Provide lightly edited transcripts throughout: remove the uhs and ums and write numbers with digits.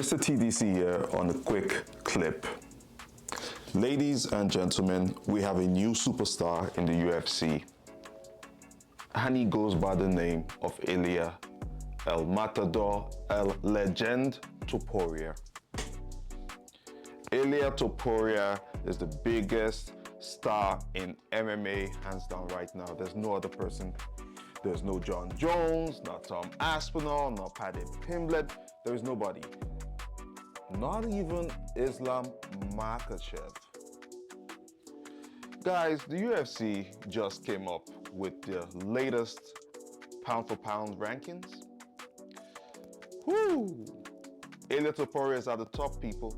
Mr. TDC here on a quick clip. Ladies and gentlemen, we have a new superstar in the UFC, and he goes by the name of Ilia, El Matador, El Legend Topuria. Ilia Topuria is the biggest star in MMA, hands down right now. There's no other person. There's no John Jones, not Tom Aspinall, not Paddy Pimblett. There is nobody. Not even Islam Makhachev. Guys, the UFC just came up with their latest pound-for-pound rankings. Whoo! Ilia Topuria is at the top, people.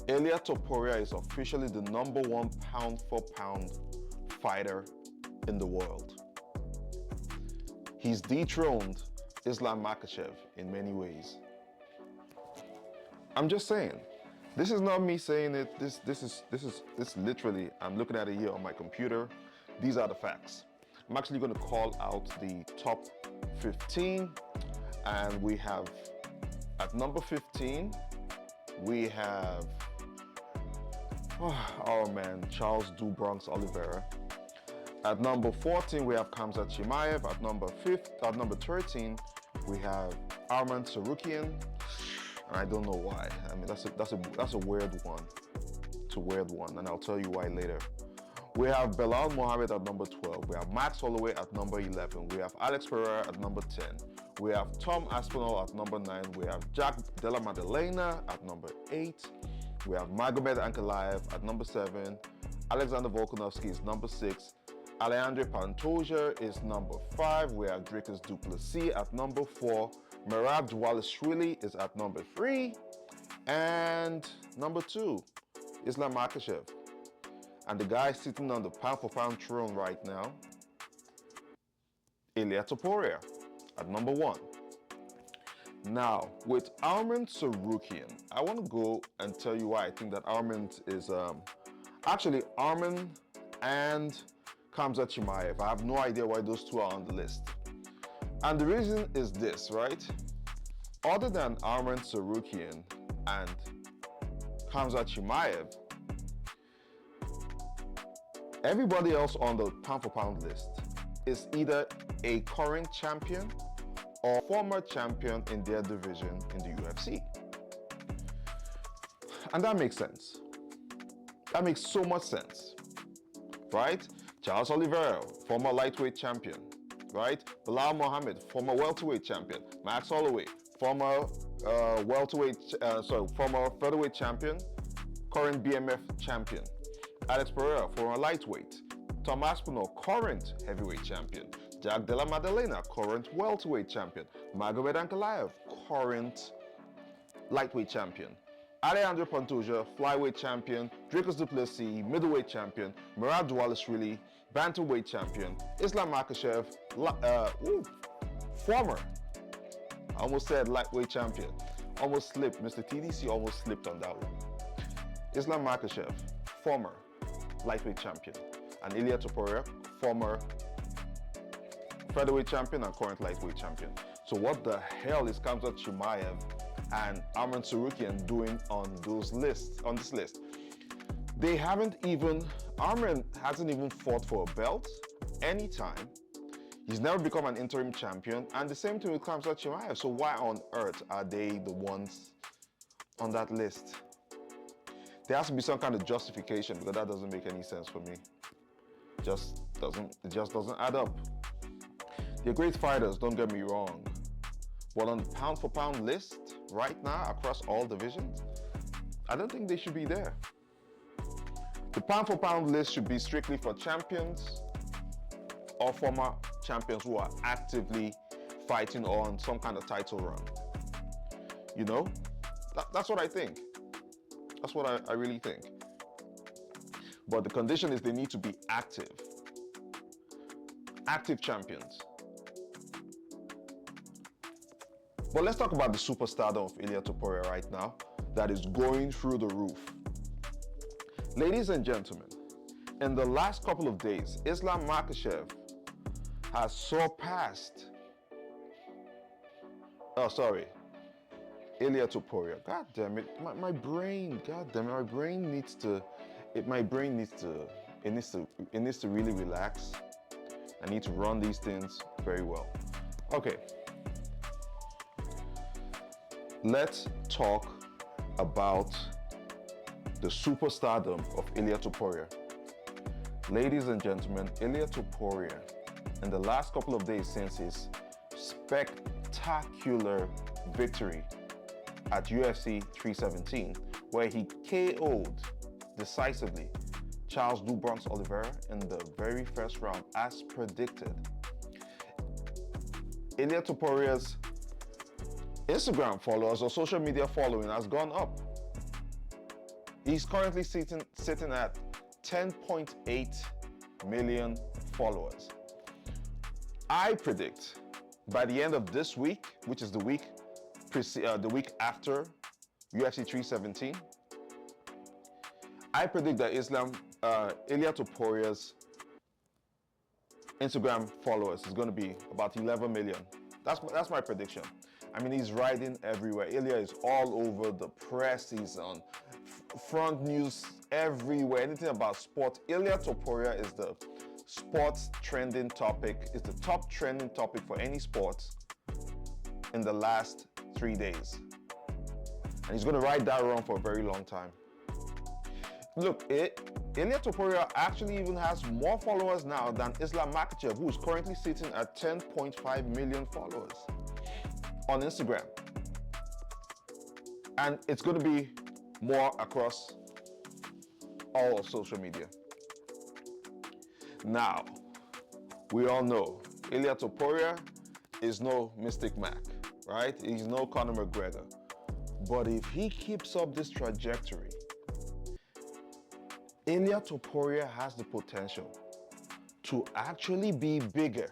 Ilia Topuria is officially the #1 pound-for-pound fighter in the world. He's dethroned Islam Makhachev in many ways. I'm just saying, this is not me saying it. This literally, I'm looking at it here on my computer. These are the facts. I'm actually going to call out the top 15, and we have at number 15, we have our man Charles "Do Bronx" Oliveira. At number 14, we have Khamzat Chimaev. At number 13, we have Arman Tsarukyan. And I don't know why. I mean, that's a weird one. It's a weird one, and I'll tell you why later. We have Belal Muhammad at number 12. We have Max Holloway at number 11. We have Alex Pereira at number 10. We have Tom Aspinall at number 9. We have Jack Della Maddalena at number 8. We have Magomed Ankalaev at number 7. Alexander Volkanovski is number 6. Alejandro Pantoja is number 5. We have Dricus du Plessis at number 4. Merab Dvalishvili is at number 3. And number 2, Islam Makhachev. And the guy sitting on the pound-for-pound throne right now, Ilia Topuria at number 1. Now, with Arman Tsarukyan, I want to go and tell you why I think that Arman is... actually, Arman and Khamzat Chimaev. I have no idea why those two are on the list. And the reason is this, right? Other than Arman Tsarukyan and Khamzat Chimaev, everybody else on the pound-for-pound list is either a current champion or former champion in their division in the UFC. And that makes sense. That makes so much sense, right? Charles Oliveira, former lightweight champion, right? Belal Muhammad, former welterweight champion. Max Holloway, former former featherweight champion, current BMF champion. Alex Pereira, former lightweight. Tom Aspinall, current heavyweight champion. Jack Della Maddalena, current welterweight champion. Magomed Ankalaev, current lightweight champion. Alejandro Pantoja, flyweight champion. Dricus du Plessis, middleweight champion. Merab Dvalishvili, bantamweight champion. Islam Makhachev, former, I almost said lightweight champion. Almost slipped. Mr. TDC almost slipped on that one. Islam Makhachev, former lightweight champion. And Ilia Topuria, former featherweight champion and current lightweight champion. So what the hell is Khamzat Chimaev and Arman Tsarukyan doing on this list? They haven't even, Arman hasn't even fought for a belt anytime. He's never become an interim champion, and the same thing with Khamzat Chimaev. So why on earth are they the ones on that list? There has to be some kind of justification, because that doesn't make any sense for me. It just doesn't add up. They're great fighters, don't get me wrong. But on the pound-for-pound list right now across all divisions, I don't think they should be there. The pound-for-pound list should be strictly for champions or former champions who are actively fighting on some kind of title run. You know? That's what I think. That's what I really think. But the condition is they need to be active. Active champions. But let's talk about the superstardom of Ilia Topuria right now that is going through the roof. Ladies and gentlemen, in the last couple of days, Islam Makhachev has surpassed Ilia Topuria. God damn it, my brain. God damn it, my brain needs to. My brain needs to. It needs to really relax. I need to run these things very well. Okay. Let's talk about the superstardom of Ilia Topuria. Ladies and gentlemen, Ilia Topuria, in the last couple of days since his spectacular victory at UFC 317, where he KO'd decisively Charles do Bronx Oliveira in the very first round, as predicted. Ilia Topuria's Instagram followers or social media following has gone up. He's currently sitting at 10.8 million followers. I predict by the end of this week, which is the week after UFC 317, I predict that Ilia Topuria's Instagram followers is going to be about 11 million. That's my prediction. I mean, he's riding everywhere. Ilia is all over the press. He's on front news everywhere. Anything about sports. Ilia Topuria is the sports trending topic. It's the top trending topic for any sports in the last 3 days. And he's going to ride that run for a very long time. Look, Ilia Topuria actually even has more followers now than Islam Makhachev, who is currently sitting at 10.5 million followers on Instagram. And it's going to be more across all of social media. Now, we all know Ilia Topuria is no Mystic Mac, right? He's no Conor McGregor. But if he keeps up this trajectory, Ilia Topuria has the potential to actually be bigger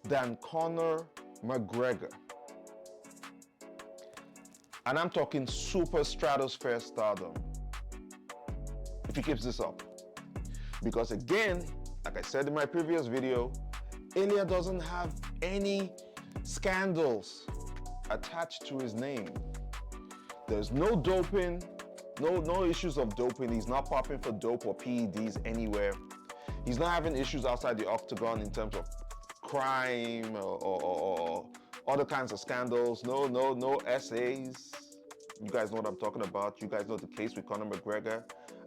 than Conor McGregor. And I'm talking super stratosphere stardom if he keeps this up. Because again, like I said in my previous video, Ilia doesn't have any scandals attached to his name. There's no doping, no issues of doping. He's not popping for dope or PEDs anywhere. He's not having issues outside the octagon in terms of crime or other kinds of scandals. No SAs. You guys know what I'm talking about. You guys know the case with Conor McGregor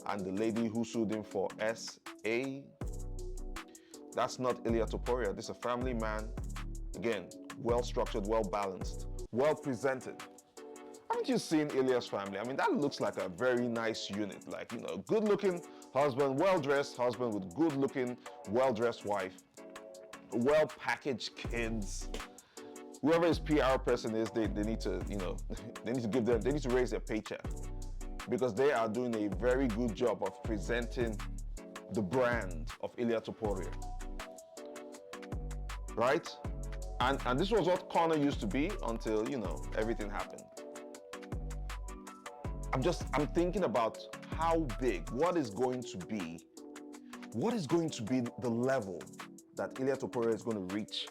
and the lady who sued him for SA. That's not Ilia Topuria. This is a family man. Again, well-structured, well-balanced, well-presented. Haven't you seen Ilia's family? I mean, that looks like a very nice unit. Like, you know, good-looking husband, well-dressed husband with good-looking, well-dressed wife, well-packaged kids. Whoever his PR person is, they need to, you know, they need to raise their paycheck because they are doing a very good job of presenting the brand of Ilia Topuria. Right? And this was what Conor used to be until, you know, everything happened. I'm thinking about how big, what is going to be the level that Ilia Topuria is going to reach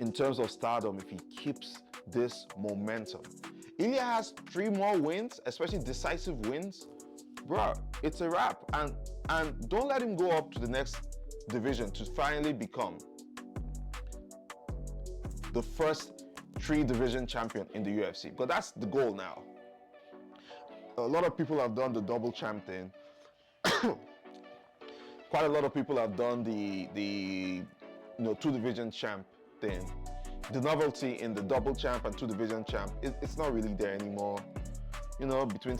in terms of stardom if he keeps this momentum. Ilia has 3 more wins, especially decisive wins. Bruh, it's a wrap. And don't let him go up to the next division to finally become the first 3-division champion in the UFC. Because that's the goal now. A lot of people have done the double champ thing. Quite a lot of people have done the 2-division champ thing. The novelty in the double champ and 2-division champ, it's not really there anymore. You know, between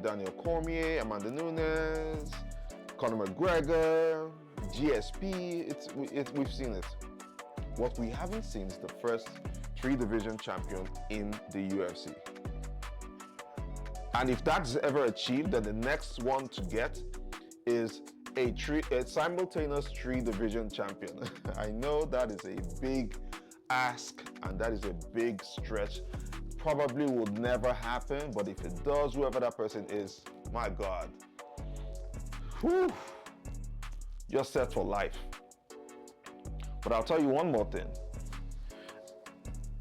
Daniel Cormier, Amanda Nunes, Conor McGregor, GSP, we've seen it. What we haven't seen is the first 3-division champion in the UFC. And if that's ever achieved, then the next one to get is a simultaneous 3-division champion. I know that is a big ask and that is a big stretch. Probably would never happen, but if it does, whoever that person is, my God, whew, you're set for life. But I'll tell you one more thing.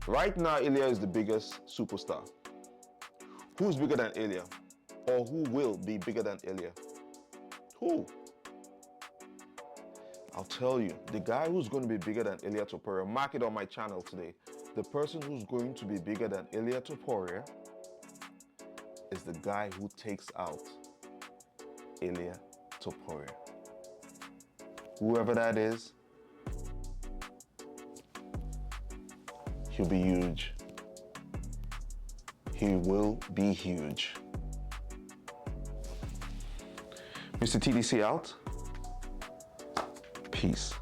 Right now, Ilia is the biggest superstar. Who's bigger than Ilia? Or who will be bigger than Ilia? Who? I'll tell you, the guy who's going to be bigger than Ilia Topuria, mark it on my channel today. The person who's going to be bigger than Ilia Topuria is the guy who takes out Ilia Topuria. Whoever that is, he'll be huge. He will be huge. Mr. TDC out. Peace.